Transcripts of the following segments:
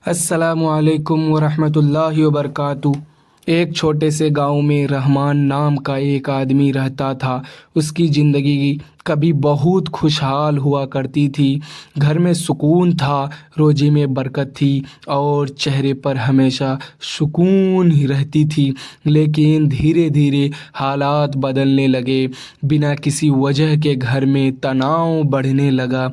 अस्सलामु अलैकुम वरहमतुल्लाहि वबरकातु। एक छोटे से गांव में रहमान नाम का एक आदमी रहता था। उसकी ज़िंदगी कभी बहुत खुशहाल हुआ करती थी। घर में सुकून था, रोज़ी में बरकत थी और चेहरे पर हमेशा सुकून ही रहती थी। लेकिन धीरे धीरे हालात बदलने लगे। बिना किसी वजह के घर में तनाव बढ़ने लगा।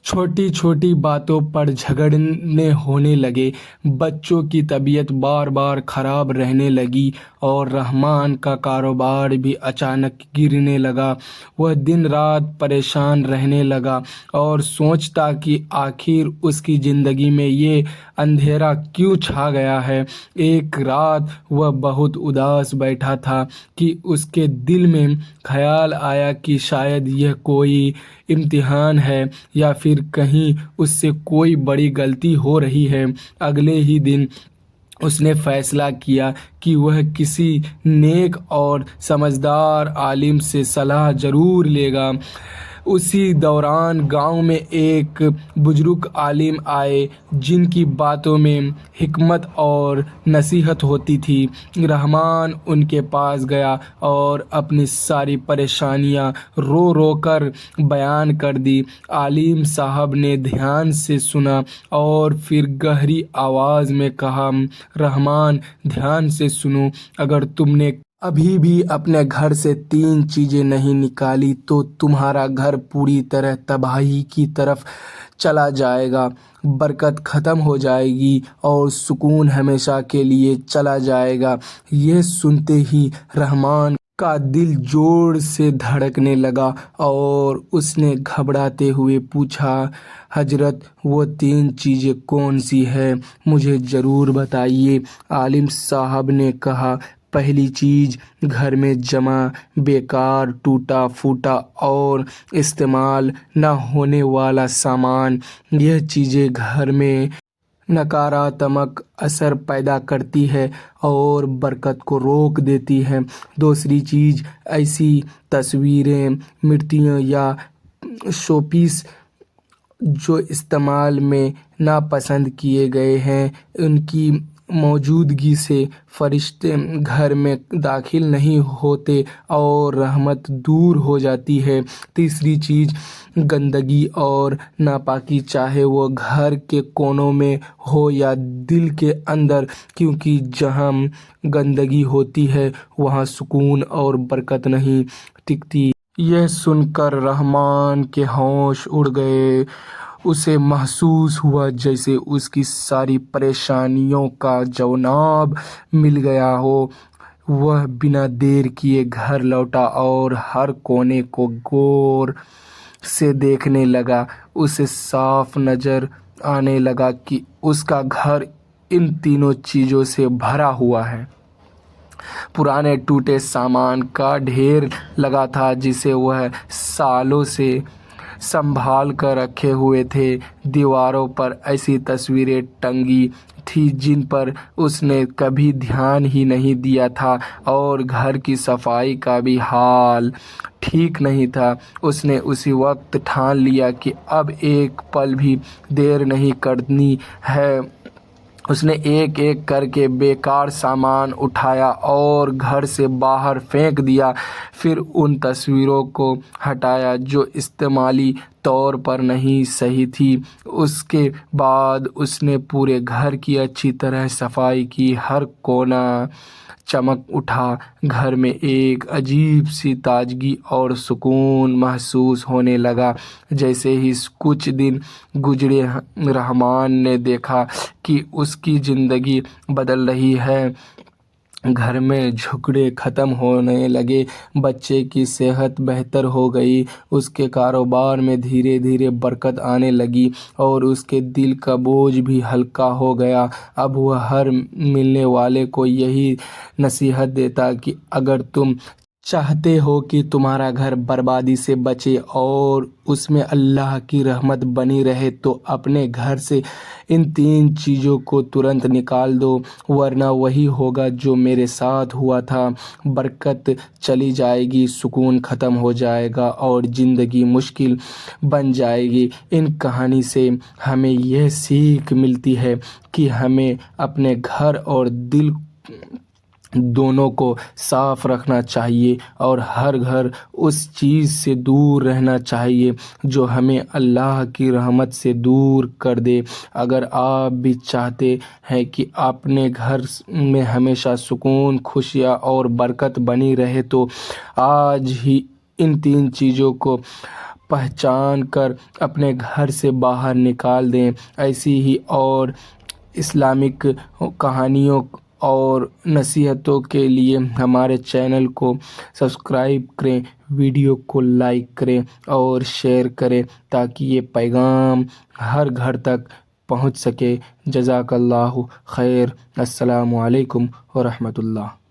छोटी छोटी बातों पर झगड़ने होने लगे। बच्चों की तबीयत बार बार ख़राब रहने लगी और रहमान का कारोबार भी अचानक गिरने लगा। वह दिन रात परेशान रहने लगा और सोचता कि आखिर उसकी ज़िंदगी में ये अंधेरा क्यों छा गया है। एक रात वह बहुत उदास बैठा था कि उसके दिल में ख्याल आया कि शायद यह कोई इम्तिहान है या फिर कहीं उससे कोई बड़ी गलती हो रही है। अगले ही दिन उसने फैसला किया कि वह किसी नेक और समझदार आलिम से सलाह ज़रूर लेगा। उसी दौरान गांव में एक बुजुर्ग आलिम आए जिनकी बातों में हिकमत और नसीहत होती थी। रहमान उनके पास गया और अपनी सारी परेशानियां रो रो कर बयान कर दी। आलिम साहब ने ध्यान से सुना और फिर गहरी आवाज़ में कहा, रहमान, ध्यान से सुनो। अगर तुमने अभी भी अपने घर से 3 चीज़ें नहीं निकाली तो तुम्हारा घर पूरी तरह तबाही की तरफ चला जाएगा। बरकत ख़त्म हो जाएगी और सुकून हमेशा के लिए चला जाएगा। यह सुनते ही रहमान का दिल जोर से धड़कने लगा और उसने घबराते हुए पूछा, हजरत, वो 3 चीज़ें कौन सी है? मुझे ज़रूर बताइए। आलिम साहब ने कहा, पहली चीज़, घर में जमा बेकार, टूटा फूटा और इस्तेमाल न होने वाला सामान। यह चीज़ें घर में नकारात्मक असर पैदा करती है और बरकत को रोक देती है। दूसरी चीज़, ऐसी तस्वीरें, मूर्तियाँ या शोपीस जो इस्तेमाल में नापसंद किए गए हैं, उनकी मौजूदगी से फरिश्ते घर में दाखिल नहीं होते और रहमत दूर हो जाती है। तीसरी चीज़, गंदगी और नापाकी, चाहे वो घर के कोनों में हो या दिल के अंदर, क्योंकि जहाँ गंदगी होती है वहाँ सुकून और बरकत नहीं टिकती। यह सुनकर रहमान के होश उड़ गए। उसे महसूस हुआ जैसे उसकी सारी परेशानियों का जवाब मिल गया हो। वह बिना देर किए घर लौटा और हर कोने को गौर से देखने लगा। उसे साफ नज़र आने लगा कि उसका घर इन तीनों चीज़ों से भरा हुआ है। पुराने टूटे सामान का ढेर लगा था जिसे वह सालों से संभाल कर रखे हुए थे। दीवारों पर ऐसी तस्वीरें टंगी थी जिन पर उसने कभी ध्यान ही नहीं दिया था और घर की सफाई का भी हाल ठीक नहीं था। उसने उसी वक्त ठान लिया कि अब एक पल भी देर नहीं करनी है। उसने एक एक करके बेकार सामान उठाया और घर से बाहर फेंक दिया। फिर उन तस्वीरों को हटाया जो इस्तेमाली तौर पर नहीं सही थी। उसके बाद उसने पूरे घर की अच्छी तरह सफाई की। हर कोना चमक उठा। घर में एक अजीब सी ताजगी और सुकून महसूस होने लगा। जैसे ही कुछ दिन गुजरे, रहमान ने देखा कि उसकी ज़िंदगी बदल रही है। घर में झगड़े ख़त्म होने लगे, बच्चे की सेहत बेहतर हो गई, उसके कारोबार में धीरे धीरे बरकत आने लगी और उसके दिल का बोझ भी हल्का हो गया। अब वह हर मिलने वाले को यही नसीहत देता कि अगर तुम چاہتے ہو کہ تمہارا گھر بربادی سے بچے اور اس میں اللہ کی رحمت بنی رہے تو اپنے گھر سے ان 3 چیزوں کو ترنت نکال دو، ورنہ وہی ہوگا جو میرے ساتھ ہوا تھا۔ برکت چلی جائے گی، سکون ختم ہو جائے گا اور زندگی مشکل بن جائے گی۔ ان کہانی سے ہمیں یہ سیکھ ملتی ہے کہ ہمیں اپنے گھر اور دل دونوں کو صاف رکھنا چاہیے اور ہر گھر اس چیز سے دور رہنا چاہیے جو ہمیں اللہ کی رحمت سے دور کر دے۔ اگر آپ بھی چاہتے ہیں کہ اپنے گھر میں ہمیشہ سکون، خوشیاں اور برکت بنی رہے تو آج ہی ان 3 چیزوں کو پہچان کر اپنے گھر سے باہر نکال دیں۔ ایسی ہی اور اسلامک کہانیوں اور نصیحتوں کے لیے ہمارے چینل کو سبسکرائب کریں، ویڈیو کو لائک کریں اور شیئر کریں تاکہ یہ پیغام ہر گھر تک پہنچ سکے۔ جزاک اللہ خیر۔ السلام علیکم ورحمۃ اللہ۔